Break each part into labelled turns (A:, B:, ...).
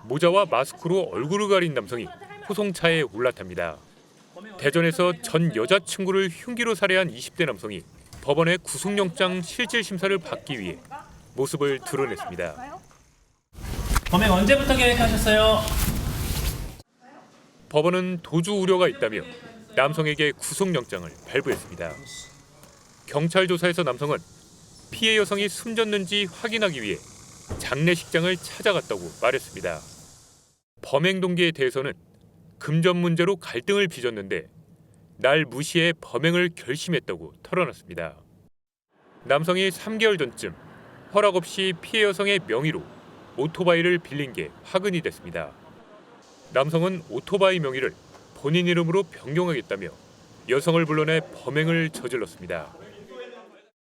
A: 모자와 마스크로 얼굴을 가린 남성이 소송차에 올라탑니다. 대전에서 전 여자친구를 흉기로 살해한 20대 남성이 법원의 구속영장 실질 심사를 받기 위해 모습을 드러냈습니다.
B: 범행 언제부터 계획하셨어요?
A: 법원은 도주 우려가 있다며 남성에게 구속영장을 발부했습니다. 경찰 조사에서 남성은 피해 여성이 숨졌는지 확인하기 위해 장례식장을 찾아갔다고 말했습니다. 범행 동기에 대해서는 금전 문제로 갈등을 빚었는데 날 무시해 범행을 결심했다고 털어놨습니다. 남성이 3개월 전쯤 허락 없이 피해 여성의 명의로 오토바이를 빌린 게 화근이 됐습니다. 남성은 오토바이 명의를 본인 이름으로 변경하겠다며 여성을 불러내 범행을 저질렀습니다.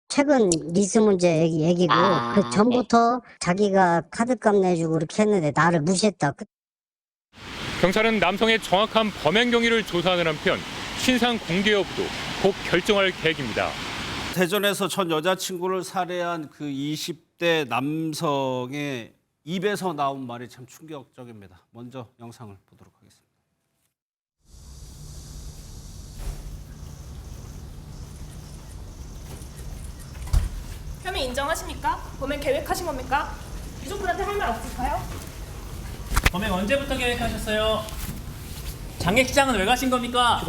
C: 최근 리스 문제 얘기고 그 전부터 자기가 카드값 내주고 그렇게 했는데 나를 무시했다.
A: 경찰은 남성의 정확한 범행 경위를 조사하는 한편 신상 공개 여부도 곧 결정할 계획입니다.
D: 대전에서 전 여자친구를 살해한 그 20대 남성의 입에서 나온 말이 참 충격적입니다. 먼저 영상을 보도록 하겠습니다.
E: 혐의 인정하십니까? 범행 계획하신 겁니까? 유족분한테 할 말 없을까요?
B: 범행 언제부터 계획하셨어요? 장례식장은 왜 가신 겁니까?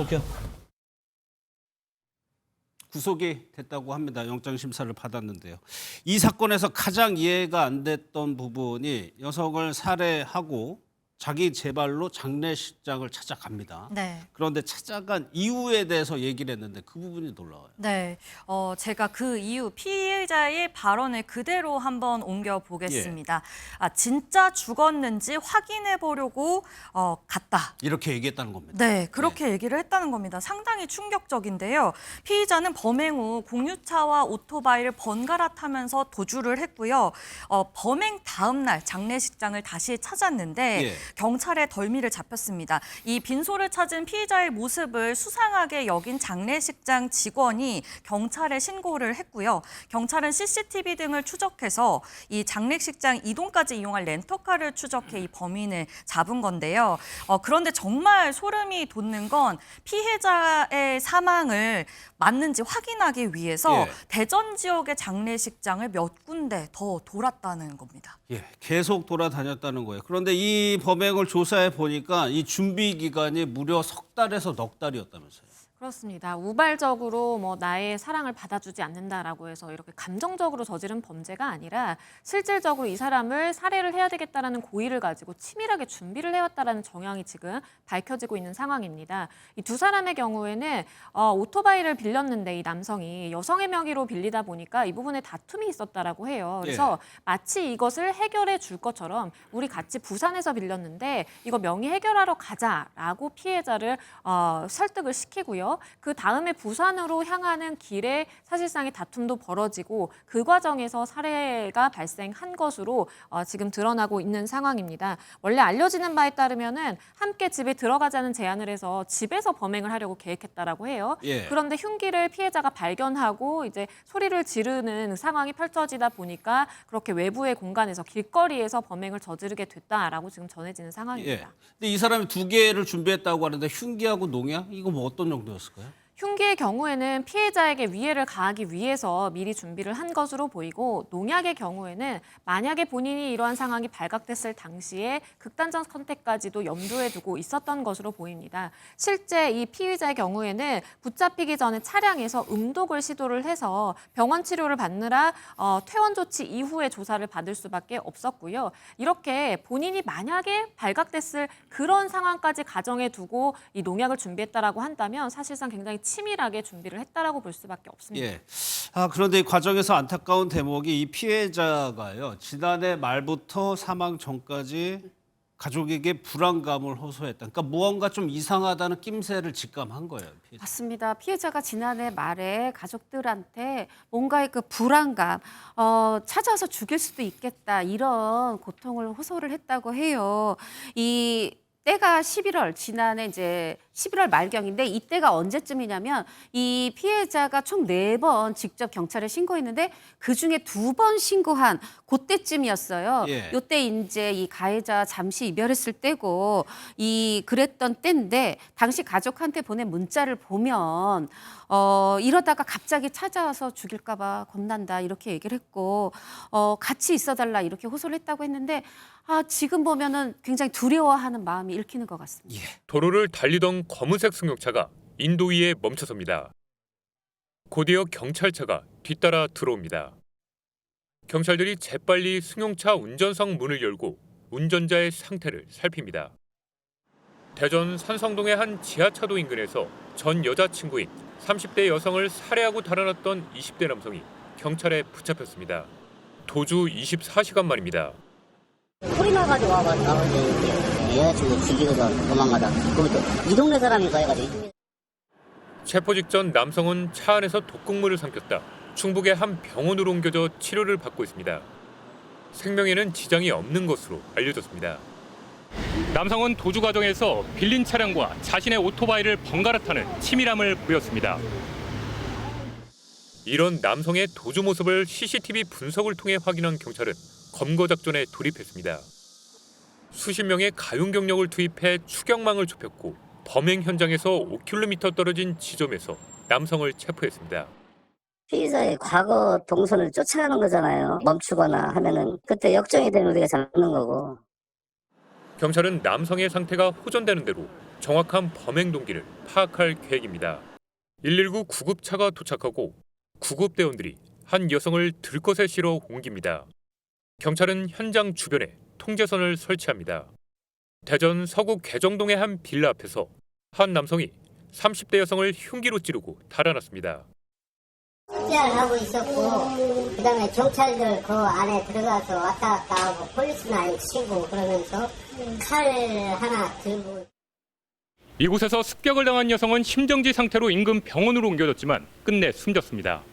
D: 구속이 됐다고 합니다. 영장 심사를 받았는데요. 이 사건에서 가장 이해가 안 됐던 부분이 여성을 살해하고 자기 제발로 장례식장을 찾아갑니다.
F: 네.
D: 그런데 찾아간 이유에 대해서 얘기를 했는데 그 부분이 놀라워요.
F: 네, 제가 그 이유 피해자의 발언을 그대로 한번 옮겨보겠습니다. 진짜 죽었는지 확인해 보려고 갔다.
D: 이렇게 얘기했다는 겁니다.
F: 네, 그렇게 얘기를 했다는 겁니다. 상당히 충격적인데요. 피의자는 범행 후 공유차와 오토바이를 번갈아 타면서 도주를 했고요. 범행 다음 날 장례식장을 다시 찾았는데 경찰에 덜미를 잡혔습니다. 이 빈소를 찾은 피의자의 모습을 수상하게 여긴 장례식장 직원이 경찰에 신고를 했고요. 경찰은 CCTV 등을 추적해서 이 장례식장 이동까지 이용할 렌터카를 추적해 이 범인을 잡은 건데요. 그런데 정말 소름이 돋는 건 피해자의 사망을 맞는지 확인하기 위해서 대전 지역의 장례식장을 몇 군데 더 돌았다는 겁니다.
D: 계속 돌아다녔다는 거예요. 그런데 이 범행을 조사해 보니까 이 준비 기간이 무려 석 달에서 넉 달이었다면서요.
G: 그렇습니다. 우발적으로 나의 사랑을 받아주지 않는다라고 해서 이렇게 감정적으로 저지른 범죄가 아니라 실질적으로 이 사람을 살해를 해야 되겠다라는 고의를 가지고 치밀하게 준비를 해왔다라는 정황이 지금 밝혀지고 있는 상황입니다. 이 두 사람의 경우에는 오토바이를 빌렸는데 이 남성이 여성의 명의로 빌리다 보니까 이 부분에 다툼이 있었다라고 해요. 그래서 마치 이것을 해결해 줄 것처럼 우리 같이 부산에서 빌렸는데 이거 명의 해결하러 가자라고 피해자를 설득을 시키고요. 그 다음에 부산으로 향하는 길에 사실상의 다툼도 벌어지고 그 과정에서 살해가 발생한 것으로 지금 드러나고 있는 상황입니다. 원래 알려지는 바에 따르면은 함께 집에 들어가자는 제안을 해서 집에서 범행을 하려고 계획했다라고 해요. 그런데 흉기를 피해자가 발견하고 이제 소리를 지르는 상황이 펼쳐지다 보니까 그렇게 외부의 공간에서 길거리에서 범행을 저지르게 됐다라고 지금 전해지는 상황입니다.
D: 근데 이 사람이 두 개를 준비했다고 하는데 흉기하고 농약 이거 뭐 어떤 정도였을까요?
G: 흉기의 경우에는 피해자에게 위해를 가하기 위해서 미리 준비를 한 것으로 보이고 농약의 경우에는 만약에 본인이 이러한 상황이 발각됐을 당시에 극단적 선택까지도 염두에 두고 있었던 것으로 보입니다. 실제 이 피의자의 경우에는 붙잡히기 전에 차량에서 음독을 시도를 해서 병원 치료를 받느라 퇴원 조치 이후에 조사를 받을 수밖에 없었고요. 이렇게 본인이 만약에 발각됐을 그런 상황까지 가정해 두고 이 농약을 준비했다라고 한다면 사실상 굉장히 치밀하게 준비를 했다라고 볼 수밖에 없습니다.
D: 그런데 이 과정에서 안타까운 대목이 이 피해자가요. 지난해 말부터 사망 전까지 가족에게 불안감을 호소했다. 그러니까 무언가 좀 이상하다는 낌새를 직감한 거예요. 피해자.
H: 맞습니다. 피해자가 지난해 말에 가족들한테 뭔가의 그 불안감, 찾아서 죽일 수도 있겠다 이런 고통을 호소를 했다고 해요. 이 때가 11월 지난해 이제 11월 말경인데 이때가 언제쯤이냐면 이 피해자가 총 4번 직접 경찰에 신고했는데 그중에 2번 신고한 그때쯤이었어요.
D: 예.
H: 요때 이제 이 가해자 잠시 이별했을 때고 그랬던 때인데 당시 가족한테 보낸 문자를 보면 이러다가 갑자기 찾아와서 죽일까 봐 겁난다 이렇게 얘기를 했고 같이 있어달라 이렇게 호소를 했다고 했는데 지금 보면은 굉장히 두려워하는 마음이 읽히는 것 같습니다.
A: 도로를 달리던 검은색 승용차가 인도 위에 멈춰섭니다. 곧이어 경찰차가 뒤따라 들어옵니다. 경찰들이 재빨리 승용차 운전석 문을 열고 운전자의 상태를 살핍니다. 대전 산성동의 한 지하차도 인근에서 전 여자친구인 30대 여성을 살해하고 달아났던 20대 남성이 경찰에 붙잡혔습니다. 도주 24시간 만입니다.
C: 소리 나가지고 와가지고 여자친구 죽이고서 도망가다. 그럼 또 이 동네 사람인가 해가지고.
A: 체포 직전 남성은 차 안에서 독극물을 삼켰다 충북의 한 병원으로 옮겨져 치료를 받고 있습니다. 생명에는 지장이 없는 것으로 알려졌습니다. 남성은 도주 과정에서 빌린 차량과 자신의 오토바이를 번갈아 타는 치밀함을 보였습니다. 이런 남성의 도주 모습을 CCTV 분석을 통해 확인한 경찰은 검거 작전에 돌입했습니다. 수십 명의 가용 경력을 투입해 추격망을 좁혔고 범행 현장에서 5km 떨어진 지점에서 남성을 체포했습니다.
C: 피의자의 과거 동선을 쫓아가는 거잖아요. 멈추거나 하면은 그때 역정이 되면 우리가 잡는 거고.
A: 경찰은 남성의 상태가 호전되는 대로 정확한 범행 동기를 파악할 계획입니다. 119 구급차가 도착하고 구급대원들이 한 여성을 들것에 실어 옮깁니다. 경찰은 현장 주변에 통제선을 설치합니다. 대전 서구 개정동의 한 빌라 앞에서 한 남성이 30대 여성을 흉기로 찌르고 달아났습니다.
C: 숙제를 하고 있었고 그다음에 경찰들 그 안에 들어가서 왔다 갔다 하고 폴리스나 치고 그러면서 칼 하나 들고.
A: 이곳에서 습격을 당한 여성은 심정지 상태로 인근 병원으로 옮겨졌지만 끝내 숨졌습니다.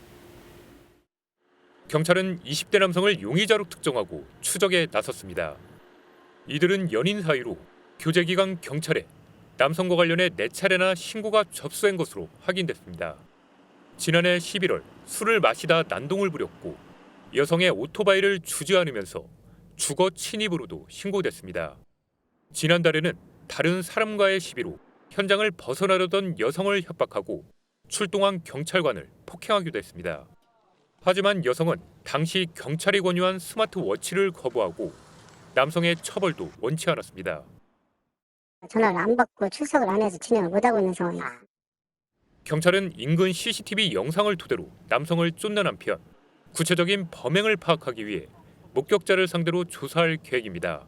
A: 경찰은 20대 남성을 용의자로 특정하고 추적에 나섰습니다. 이들은 연인 사이로 교제기간 경찰에 남성과 관련해 4차례나 신고가 접수된 것으로 확인됐습니다. 지난해 11월 술을 마시다 난동을 부렸고 여성의 오토바이를 주지 않으면서 주거 침입으로도 신고됐습니다. 지난달에는 다른 사람과의 시비로 현장을 벗어나려던 여성을 협박하고 출동한 경찰관을 폭행하기도 했습니다. 하지만 여성은 당시 경찰이 권유한 스마트워치를 거부하고 남성의 처벌도 원치 않았습니다.
C: 전화를 안 받고 출석을 안 해서 진행을 못하고 있는 상황이야.
A: 경찰은 인근 CCTV 영상을 토대로 남성을 쫓는 한편 구체적인 범행을 파악하기 위해 목격자를 상대로 조사할 계획입니다.